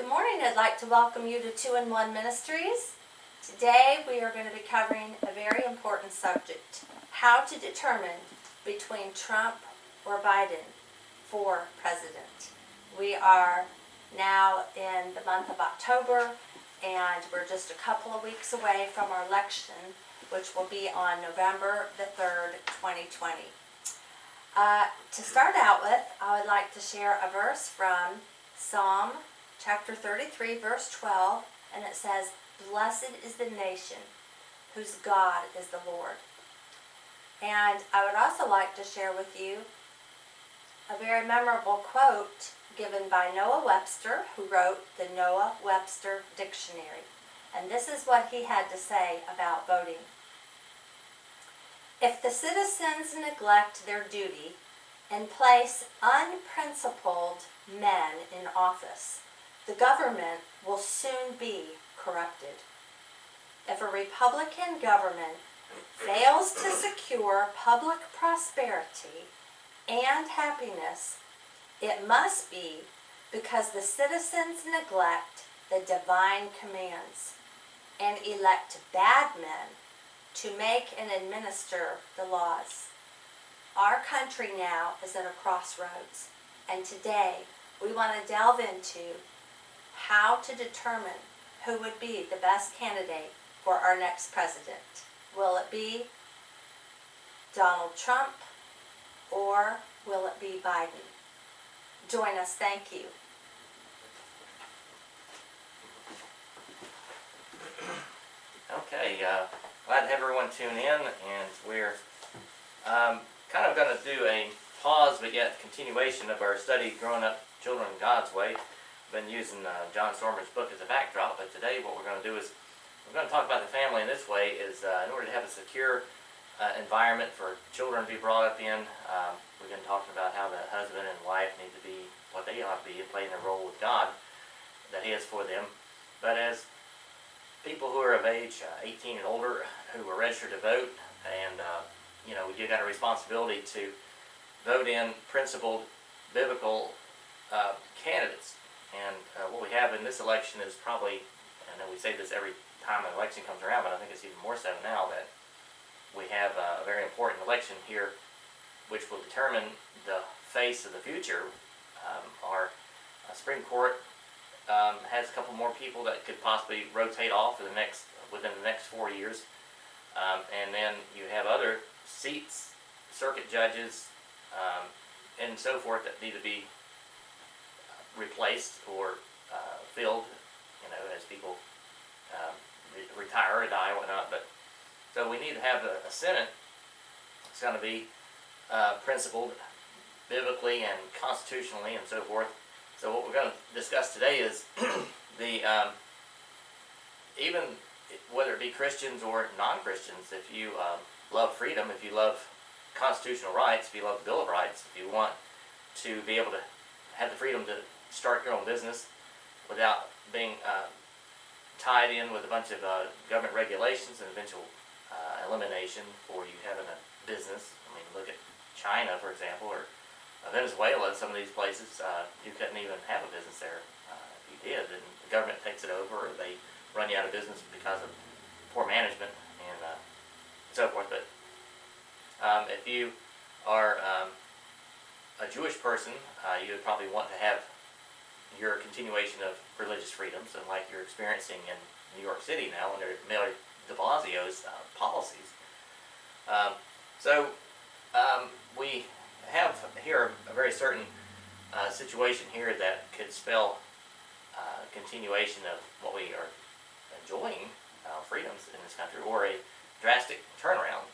Good morning. I'd like to welcome you to 2n1 Ministries. Today we are going to be covering a very important subject, how to determine between Trump or Biden for president. We are now in the month of October and we're just a couple of weeks away from our election, which will be on November the 3rd, 2020. To start out with, I would like to share a verse from Psalm chapter 33, verse 12, and it says, "Blessed is the nation whose God is the Lord." And I would also like to share with you a very memorable quote given by Noah Webster, who wrote the Noah Webster Dictionary. And this is what he had to say about voting. "If the citizens neglect their duty and place unprincipled men in office, the government will soon be corrupted. If a Republican government fails to secure public prosperity and happiness, it must be because the citizens neglect the divine commands and elect bad men to make and administer the laws." Our country now is at a crossroads, and today we want to delve into how to determine who would be the best candidate for our next president. Will it be Donald Trump or will it be Biden? Join us. Thank you. Okay, glad to have everyone tune in, and we're kind of going to do a pause but yet continuation of our study, Growing Up Children God's Way. Been using John Stormer's book as a backdrop, but today what we're going to do is we're going to talk about the family in this way. Is in order to have a secure environment for children to be brought up in, we're going to talk about how the husband and wife need to be what they ought to be, playing their role with God that He has for them. But as people who are of age 18 and older, who are registered to vote, and you got a responsibility to vote in principled biblical candidates. And what we have in this election is probably, I know we say this every time an election comes around, but I think it's even more so now that we have a very important election here which will determine the face of the future. Our Supreme Court has a couple more people that could possibly rotate off within the next 4 years. And then you have other seats, circuit judges, and so forth that need to be replaced or filled, as people retire or die or whatnot. But so we need to have a Senate that's going to be principled biblically and constitutionally and so forth. So what we're going to discuss today is the even whether it be Christians or non-Christians, if you love freedom, if you love constitutional rights, if you love the Bill of Rights, if you want to be able to have the freedom to start your own business without being tied in with a bunch of government regulations and eventual elimination for you having a business. I mean, look at China, for example, or Venezuela. Some of these places, you couldn't even have a business there. If you did, then the government takes it over, or they run you out of business because of poor management and so forth. But if you are a Jewish person, you would probably want to have your continuation of religious freedoms, and like you're experiencing in New York City now under Mayor de Blasio's policies. So we have here a very certain situation here that could spell continuation of what we are enjoying, freedoms in this country, or a drastic turnaround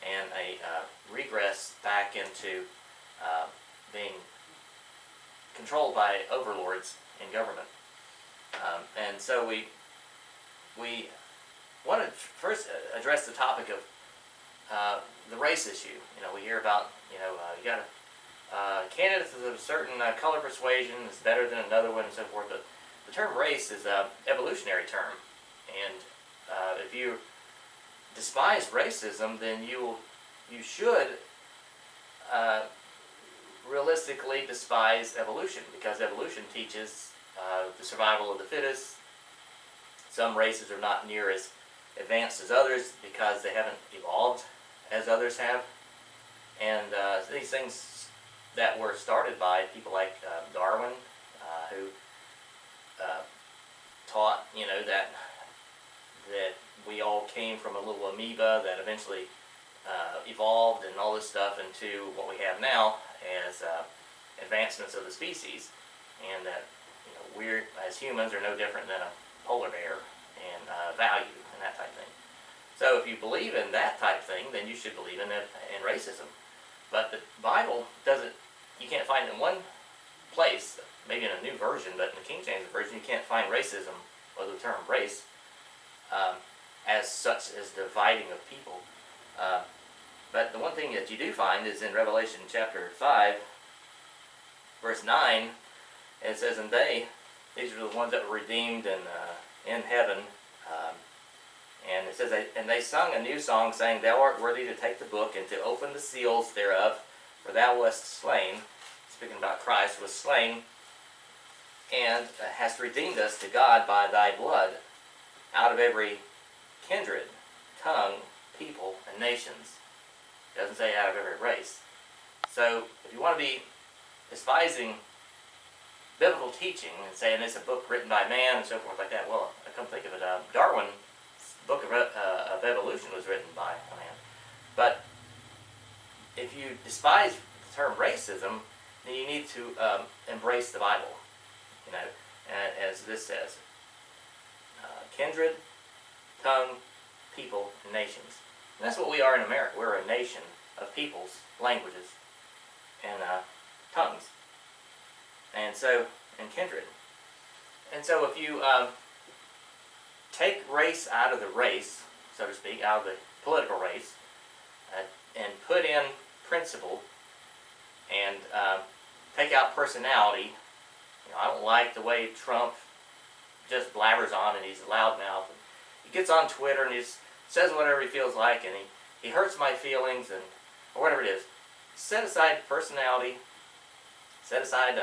and a regress back into being controlled by overlords in government. And so we want to first address the topic of the race issue. We hear about, you got a candidate of a certain color persuasion is better than another one and so forth. But the term race is an evolutionary term. And if you despise racism, then you should realistically despise evolution, because evolution teaches the survival of the fittest. Some races are not near as advanced as others because they haven't evolved as others have. And these things that were started by people like Darwin, who taught, that we all came from a little amoeba that eventually evolved and all this stuff into what we have now as advancements of the species, and that we as humans are no different than a polar bear in value and that type of thing. So if you believe in that type of thing, then you should believe in racism. But the Bible doesn't. You can't find it in one place, maybe in a new version, but in the King James version, you can't find racism or the term race as such as dividing of people. But the one thing that you do find is in Revelation chapter 5, verse 9, it says, "And these are the ones that were redeemed in heaven." And it says, "And they sung a new song, saying, Thou art worthy to take the book and to open the seals thereof, for thou wast slain," speaking about Christ, "was slain, and hast redeemed us to God by thy blood, out of every kindred, tongue, people, and nations." It doesn't say out of every race. So if you want to be despising biblical teaching and saying it's a book written by man and so forth like that, well, I come think of it, Darwin's book of evolution was written by a man. But if you despise the term racism, then you need to embrace the Bible, as this says, kindred, tongue, people, and nations. And that's what we are in America. We're a nation of peoples, languages, and tongues, and kindred. And so if you take race out of the race, so to speak, out of the political race, and put in principle, and take out personality. I don't like the way Trump just blabbers on, and he's loudmouth. He gets on Twitter and he says whatever he feels like, and he hurts my feelings, or whatever it is. Set aside personality, set aside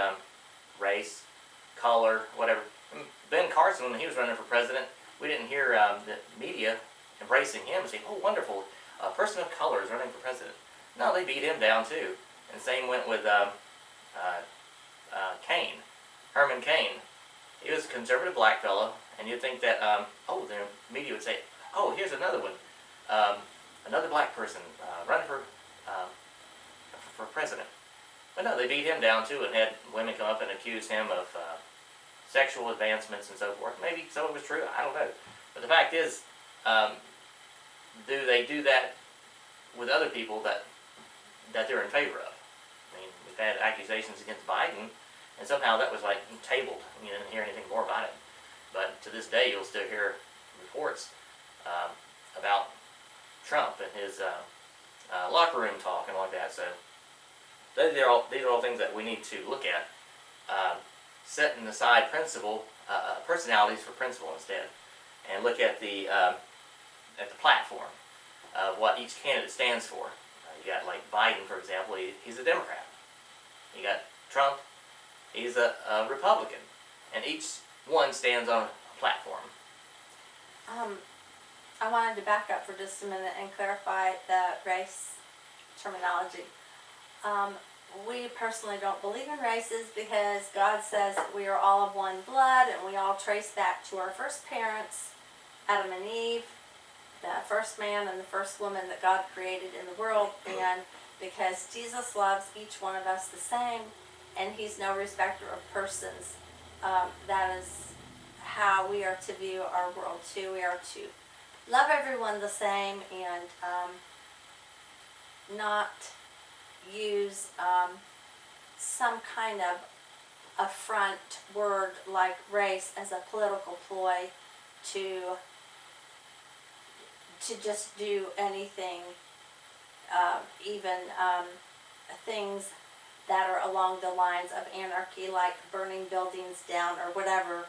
race, color, whatever. Ben Carson, when he was running for president, we didn't hear the media embracing him and saying, "Oh, wonderful, a person of color is running for president." No, they beat him down too. And same went with Cain, Herman Cain. He was a conservative black fellow, and you'd think that, the media would say, "Oh, here's another one, another black person running for president." But no, they beat him down too, and had women come up and accuse him of sexual advancements and so forth. Maybe some of it was true, I don't know. But the fact is, do they do that with other people that they're in favor of? I mean, we've had accusations against Biden, and somehow that was like tabled. You didn't hear anything more about it. But to this day, you'll still hear reports about Trump and his locker room talk and all like that. So these are all things that we need to look at, setting aside personalities for principle instead, and look at the platform of what each candidate stands for. You got like Biden, for example. He's a Democrat. You got Trump. He's a Republican, and each one stands on a platform. I wanted to back up for just a minute and clarify the race terminology. We personally don't believe in races because God says that we are all of one blood, and we all trace back to our first parents, Adam and Eve, the first man and the first woman that God created in the world. And because Jesus loves each one of us the same, and he's no respecter of persons, that is how we are to view our world too. We are to love everyone the same, and not use some kind of affront word like race as a political ploy to just do anything, even things that are along the lines of anarchy, like burning buildings down or whatever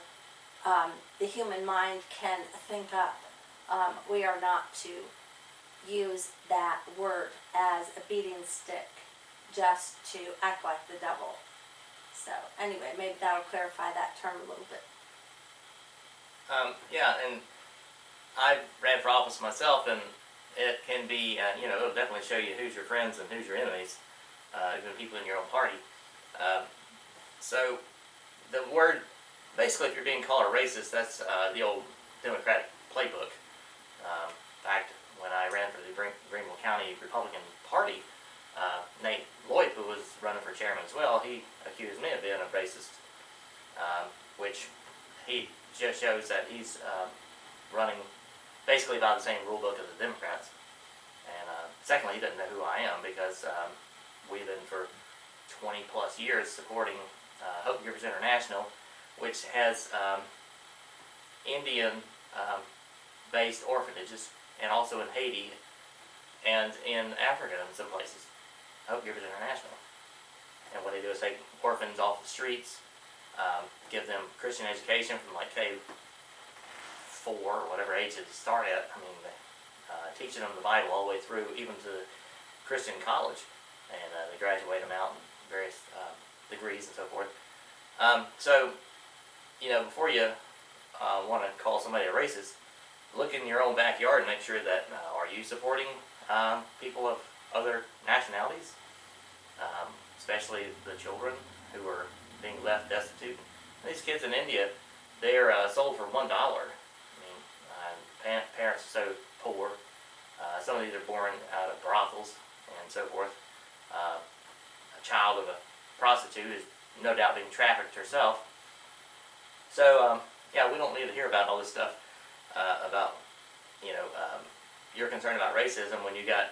the human mind can think up. We are not to use that word as a beating stick just to act like the devil. So anyway, maybe that'll clarify that term a little bit. Yeah, and I ran for office myself, and it can be, it'll definitely show you who's your friends and who's your enemies, even people in your own party. So the word, basically, if you're being called a racist, that's the old Democratic playbook. In fact, when I ran for the Greenville County Republican Party, Nate Lloyd, who was running for chairman as well, he accused me of being a racist, which he just shows that he's running basically by the same rule book as the Democrats. And secondly, he doesn't know who I am, because we've been for 20 plus years supporting Hope Givers International, which has Indian based orphanages, and also in Haiti and in Africa in some places. Hope Givers International. And what they do is take orphans off the streets, give them Christian education from like K4 or whatever age they start at. I mean, teaching them the Bible all the way through, even to Christian college, and they graduate them out in various degrees and so forth. So, before you want to call somebody a racist, look in your own backyard and make sure that are you supporting people of other nationalities, especially the children who are being left destitute. These kids in India, they're sold for $1. I mean, parents are so poor. Some of these are born out of brothels and so forth. A child of a prostitute is no doubt being trafficked herself. So, yeah, we don't need to hear about all this stuff about, you're concerned about racism when you got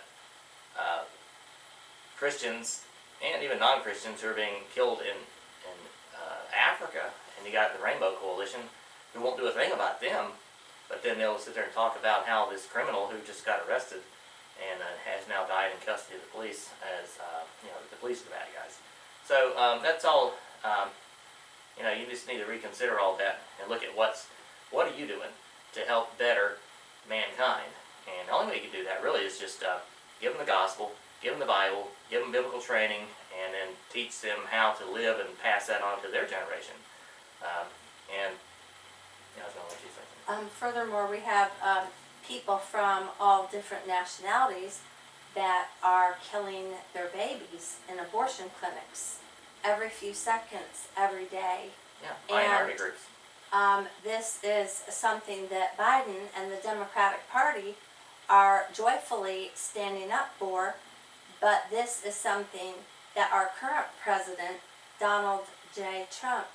Christians and even non-Christians who are being killed in Africa, and you got the Rainbow Coalition who won't do a thing about them, but then they'll sit there and talk about how this criminal who just got arrested and has now died in custody of the police, as the police are the bad guys. So that's all. You just need to reconsider all that and look at what are you doing to help better mankind. And the only way you can do that really is just give them the gospel, give them the Bible, give them biblical training, and then teach them how to live and pass that on to their generation. I was going to let you say something. Furthermore, we have people from all different nationalities that are killing their babies in abortion clinics every few seconds, every day. Yeah, minority groups. This is something that Biden and the Democratic Party are joyfully standing up for, but this is something that our current president, Donald J. Trump,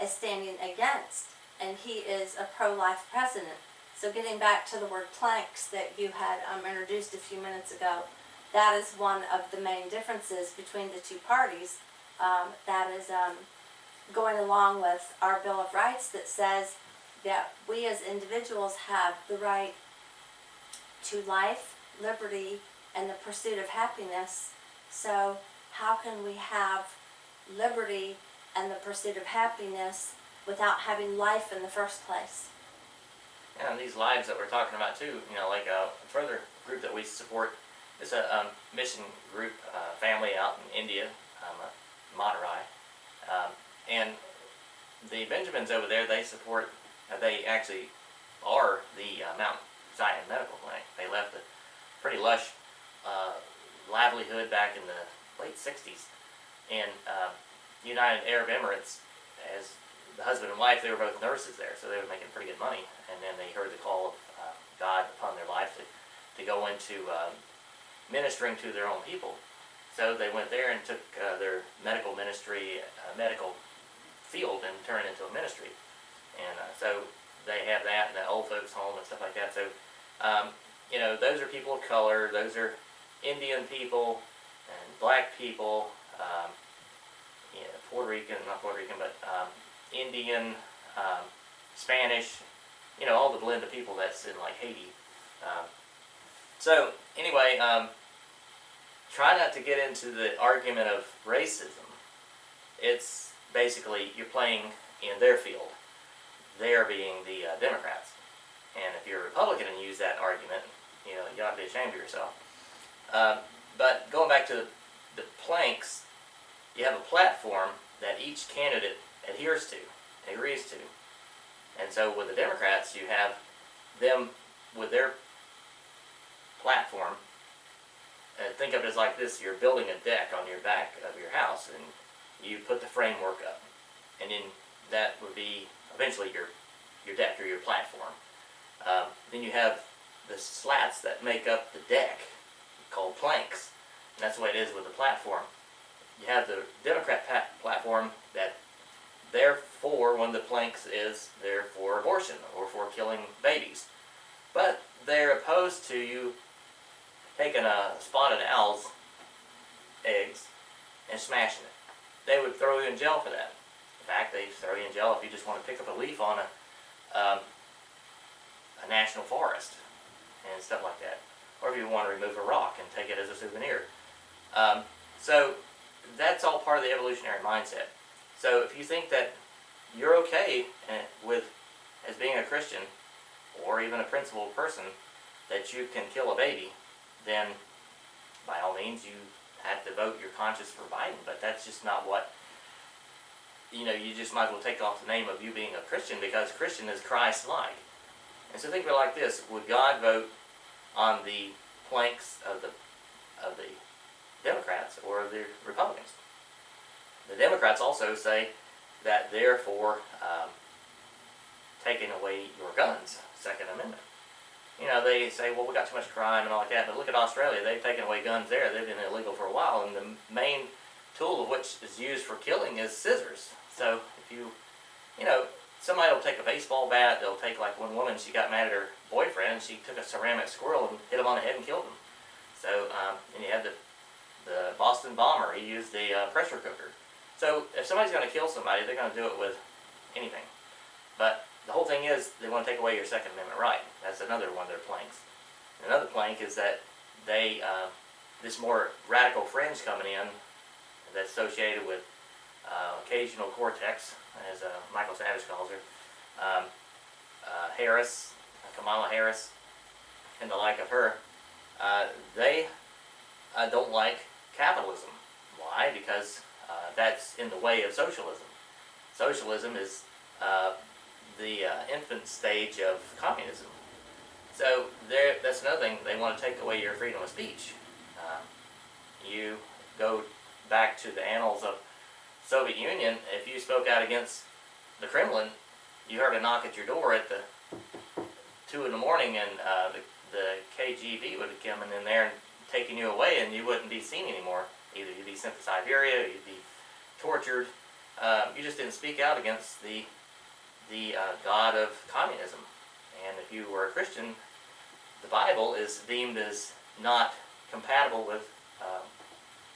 is standing against, and he is a pro-life president. So getting back to the word planks that you had introduced a few minutes ago, that is one of the main differences between the two parties. That is going along with our Bill of Rights that says that we as individuals have the right to life, liberty, and the pursuit of happiness. So how can we have liberty and the pursuit of happiness without having life in the first place? And these lives that we're talking about too, like a further group that we support is a mission group, family out in India, Madurai. And the Benjamins over there, they support, they actually are the Mount Zion Medical Clinic. They left a pretty lush livelihood back in the late 60s. And United Arab Emirates, as the husband and wife, they were both nurses there, so they were making pretty good money. And then they heard the call of God upon their life to go into ministering to their own people. So they went there and took their medical ministry, medical field, and turned it into a ministry. And so they have that in the old folks home and stuff like that. So, those are people of color. Those are Indian people and black people, Puerto Rican, not Puerto Rican, but Indian, Spanish, all the blend of people that's in like Haiti. So anyway, try not to get into the argument of racism. It's basically you're playing in their field. They're being the Democrats. And if you're a Republican and use that argument, you ought to be ashamed of yourself. But going back to the planks, you have a platform that each candidate adheres to, agrees to. And so with the Democrats, you have them with their platform. Think of it as like this: you're building a deck on your back of your house, and you put the framework up, and then that would be eventually your deck or your platform. Then you have the slats that make up the deck, called planks. And that's the way it is with the platform. You have the Democrat platform that therefore one of the planks is there for abortion or for killing babies. But they're opposed to you taking a spotted owl's eggs and smashing it. They would throw you in jail for that. In fact, they throw you in jail if you just want to pick up a leaf on a national forest and stuff like that. Or if you want to remove a rock and take it as a souvenir. So that's all part of the evolutionary mindset. So if you think that you're okay with, as being a Christian, or even a principled person, that you can kill a baby, then by all means you have to vote your conscience for Biden. But that's just not what, you just might as well take off the name of you being a Christian, because Christian is Christ-like. And so think of it like this: would God vote on the planks of the Democrats or the Republicans? The Democrats also say that they're for taking away your guns, Second Amendment. They say, well, we got too much crime and all like that, but look at Australia. They've taken away guns there. They've been illegal for a while, and the main tool of which is used for killing is scissors. So if somebody will take a baseball bat. They'll take, like one woman, she got mad at her boyfriend, and she took a ceramic squirrel and hit him on the head and killed him. So, and you had the Boston bomber. He used the pressure cooker. So if somebody's going to kill somebody, they're going to do it with anything. But the whole thing is, they want to take away your Second Amendment right. That's another one of their planks. Another plank is that they, this more radical fringe coming in, that's associated with occasional cortex, as Michael Savage calls her, Harris, Kamala Harris, and the like of her, they don't like capitalism. Why? Because that's in the way of socialism. Socialism is the infant stage of communism. So that's another thing. They want to take away your freedom of speech. You go back to the annals of Soviet Union. If you spoke out against the Kremlin, you heard a knock at your door at the 2 in the morning, and the KGB would have come in there and taken you away, and you wouldn't be seen anymore. Either you'd be sent to Siberia, or you'd be tortured. You just didn't speak out against the God of communism. And if you were a Christian, the Bible is deemed as not compatible with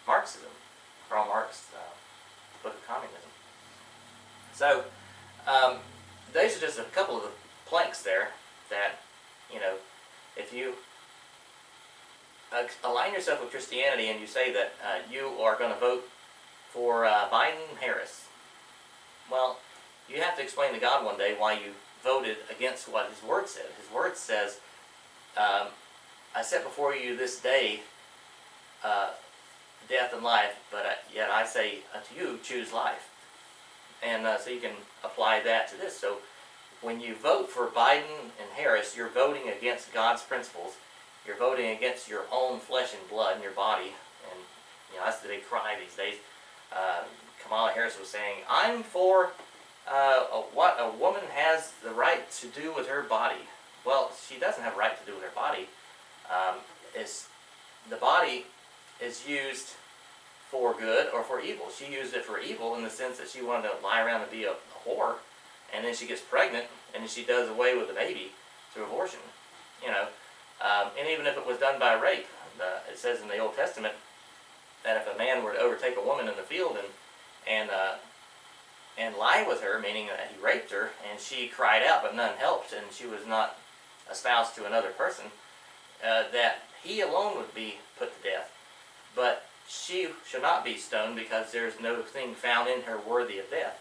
Marxism, Karl Marx, book of communism. So those are just a couple of the planks there that, if you align yourself with Christianity and you say that you are going to vote for Biden-Harris, well, you have to explain to God one day why you voted against what His Word said. His Word says, I set before you this day death and life, but yet I say unto you, choose life. And so you can apply that to this. So when you vote for Biden and Harris, you're voting against God's principles. You're voting against your own flesh and blood in your body. And that's the big cry these days. Kamala Harris was saying, I'm for what a woman has the right to do with her body. Well, she doesn't have a right to do with her body. The body is used for good or for evil. She used it for evil in the sense that she wanted to lie around and be a whore, and then she gets pregnant, and then she does away with the baby through abortion. And even if it was done by rape, it says in the Old Testament that if a man were to overtake a woman in the field and lie with her, meaning that he raped her, and she cried out but none helped, and she was not espoused to another person, that he alone would be put to death. But she shall not be stoned, because there is no thing found in her worthy of death.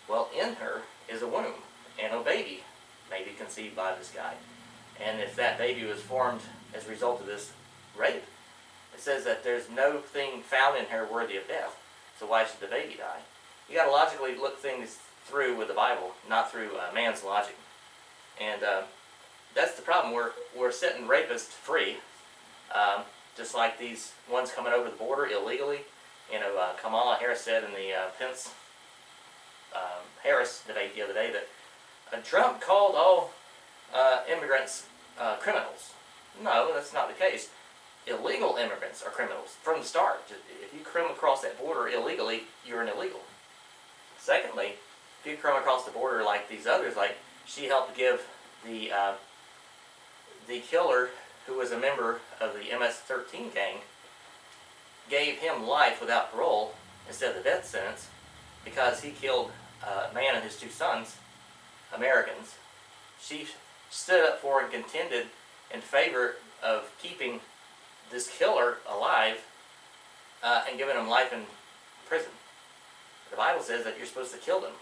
Well, in her is a womb, and a baby may be conceived by this guy. And if that baby was formed as a result of this rape, it says that there's no thing found in her worthy of death. So why should the baby die? you got to logically look things through with the Bible, not through man's logic. And that's the problem. We're setting rapists free, just like these ones coming over the border illegally. Kamala Harris said in the Pence Harris debate the other day that Trump called all immigrants criminals. No, that's not the case. Illegal immigrants are criminals from the start. If you come across that border illegally, you're an illegal. Secondly, if you come across the border like these others, like she helped give the killer, who was a member of the MS-13 gang, gave him life without parole instead of the death sentence because he killed a man and his 2 sons, Americans. She stood up for and contended in favor of keeping this killer alive and giving him life in prison. The Bible says that you're supposed to kill them,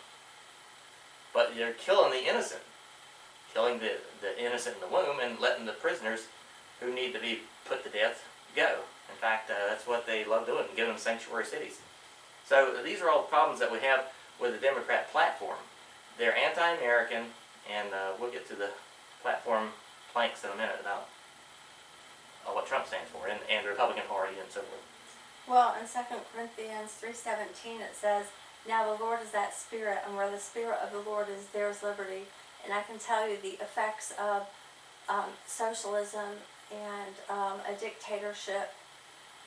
but you're killing the innocent, killing the innocent in the womb and letting the prisoners who need to be put to death go. In fact, that's what they love doing, giving them sanctuary cities. So these are all the problems that we have with the Democrat platform. They're anti-American, and we'll get to the platform planks in a minute about what Trump stands for and the Republican Party and so forth. Well, in 2 Corinthians 3:17 it says, "Now the Lord is that Spirit, and where the Spirit of the Lord is, there is liberty." And I can tell you the effects of socialism and a dictatorship.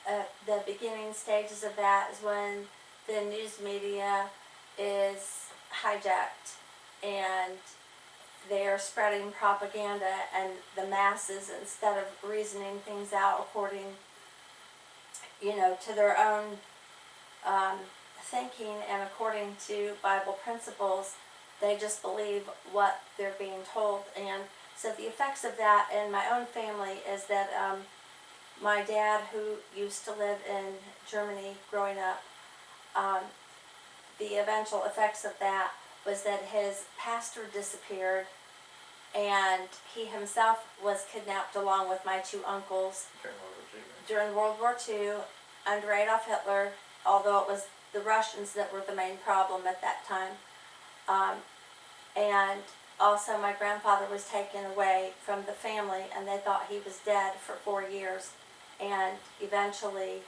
The beginning stages of that is when the news media is hijacked and they are spreading propaganda, and the masses, instead of reasoning things out according to their own thinking and according to Bible principles, they just believe what they're being told. And so the effects of that in my own family is that my dad, who used to live in Germany growing up, the eventual effects of that was that his pastor disappeared, and he himself was kidnapped along with my 2 uncles during World War II under Adolf Hitler, although it was the Russians that were the main problem at that time. And also my grandfather was taken away from the family, and they thought he was dead for 4 years. And eventually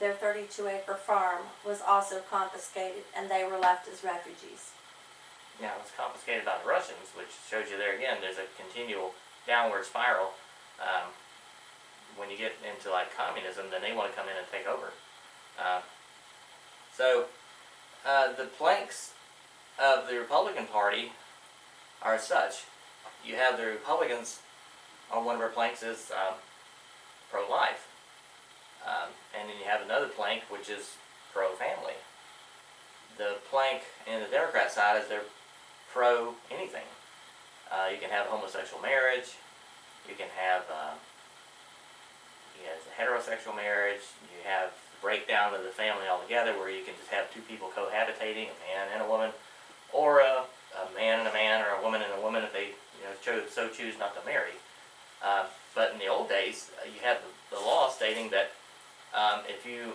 their 32-acre farm was also confiscated, and they were left as refugees. Yeah, it was confiscated by the Russians, which shows you there again there's a continual downward spiral. When you get into like communism, then they want to come in and take over. So the planks of the Republican Party are such. You have the Republicans on one of our planks is pro-life. And then you have another plank which is pro-family. The plank in the Democrat side is they're pro-anything. You can have homosexual marriage. You can have heterosexual marriage. You have the breakdown of the family altogether, where you can just have 2 people cohabitating, a man and a woman, or a man and a man, or a woman and a woman if they so choose not to marry. But in the old days, you had the law stating that if you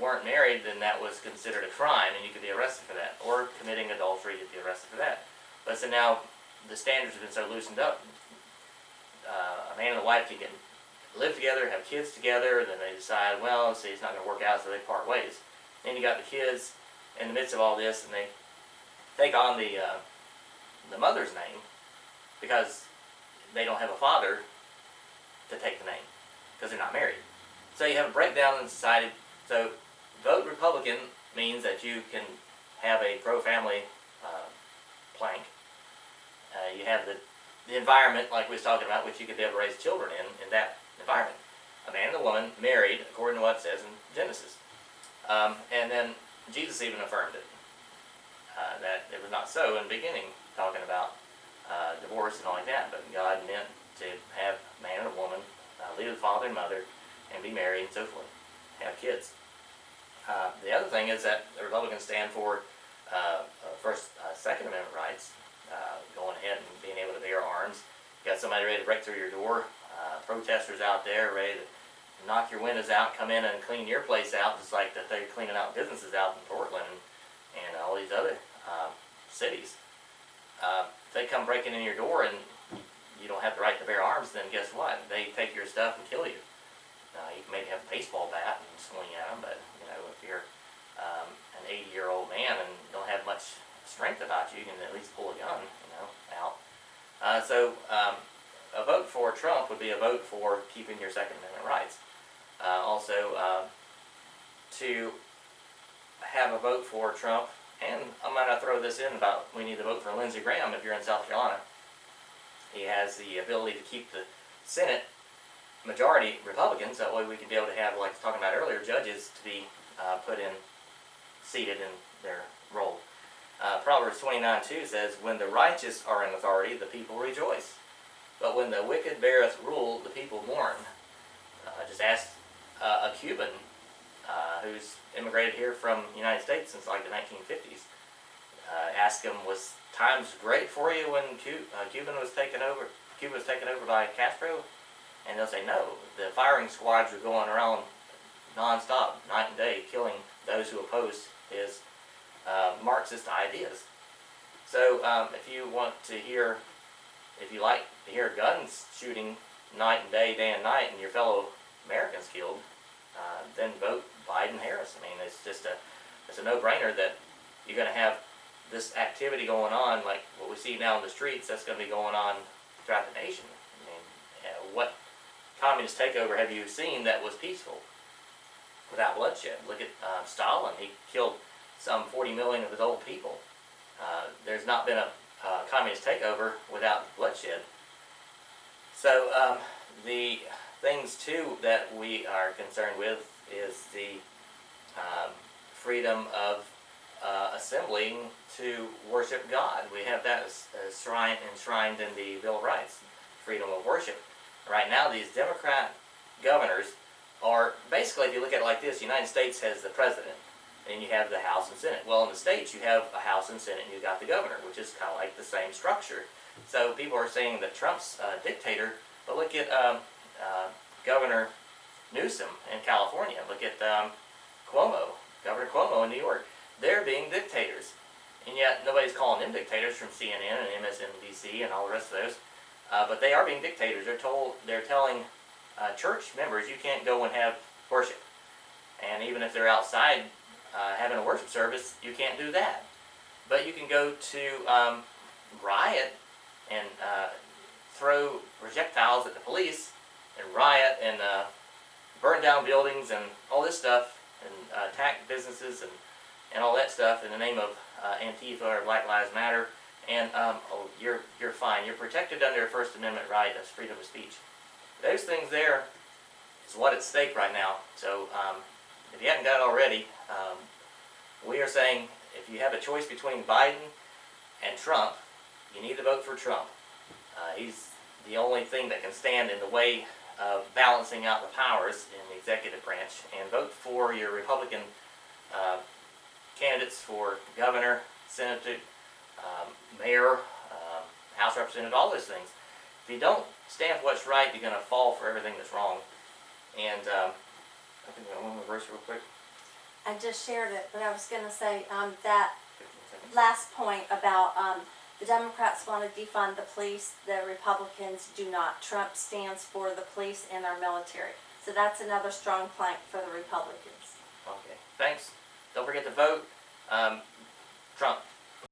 weren't married, then that was considered a crime, and you could be arrested for that, or committing adultery, you'd be arrested for that. But so now the standards have been so loosened up. A man and a wife can live together, have kids together, then they decide, well, see, it's not going to work out, so they part ways. Then you got the kids in the midst of all this, and they take on the mother's name because they don't have a father to take the name because they're not married. So you have a breakdown in society. So vote Republican means that you can have a pro-family plank. You have the environment, like we was talking about, which you could be able to raise children in that environment. A man and a woman married, according to what it says in Genesis. And then Jesus even affirmed it. That it was not so in the beginning, talking about divorce and all like that, but God meant to have a man and a woman leave the father and mother and be married and so forth, have kids. The other thing is that the Republicans stand for Second Amendment rights, going ahead and being able to bear arms. You got somebody ready to break through your door, protesters out there ready to knock your windows out, come in and clean your place out, just like that they're cleaning out businesses out in Portland and all these other cities. If they come breaking in your door and you don't have the right to bear arms, then guess what? They take your stuff and kill you. You can maybe have a baseball bat and swing at them, but if you're an 80-year-old man and don't have much strength about you, you can at least pull a gun, out. So a vote for Trump would be a vote for keeping your Second Amendment rights. Also, to have a vote for Trump, and I'm going to throw this in about we need to vote for Lindsey Graham if you're in South Carolina. He has the ability to keep the Senate majority Republicans. That way we can be able to have, like I was talking about earlier, judges to be seated in their role. Proverbs 29:2 says, "When the righteous are in authority, the people rejoice. But when the wicked beareth rule, the people mourn." Just ask a Cuban who's immigrated here from the United States since like the 1950s. Ask him, was times great for you when Cuba was taken over by Castro? And they'll say no. The firing squads were going around nonstop, night and day, killing those who opposed his Marxist ideas. So if you like to hear guns shooting night and day and night, and your fellow Americans killed, then vote Biden-Harris. I mean, it's a no-brainer that you're going to have this activity going on, like what we see now in the streets. That's going to be going on throughout the nation. I mean, what communist takeover have you seen that was peaceful, without bloodshed? Look at Stalin. He killed some 40 million of his old people. There's not been a communist takeover without bloodshed. So the things too that we are concerned with is the freedom of assembling to worship God. We have that enshrined in the Bill of Rights, freedom of worship. Right now, these Democrat governors are basically, if you look at it like this, the United States has the president, and you have the House and Senate. Well, in the states, you have a House and Senate, and you've got the governor, which is kind of like the same structure. So people are saying that Trump's a dictator, but look at Governor Newsom in California. Look at Governor Cuomo in New York. They're being dictators, and yet nobody's calling them dictators from CNN and MSNBC and all the rest of those. But they are being dictators. They're telling church members you can't go and have worship, and even if they're outside having a worship service, you can't do that. But you can go to riot and throw projectiles at the police and riot and burn down buildings and all this stuff and attack businesses and all that stuff in the name of Antifa or Black Lives Matter. And you're fine. You're protected under a First Amendment right. That's freedom of speech. Those things there is what's at stake right now. So if you haven't got it already, we are saying if you have a choice between Biden and Trump, you need to vote for Trump. He's the only thing that can stand in the way of balancing out the powers in the executive branch. And vote for your Republican candidates for governor, senator, mayor, House representative, all those things. If you don't stand for what's right, you're going to fall for everything that's wrong. And I think I want to reverse real quick. I just shared it, but I was going to say that last point about the Democrats want to defund the police, the Republicans do not. Trump stands for the police and our military. So that's another strong plank for the Republicans. Okay, thanks. Don't forget to vote Trump.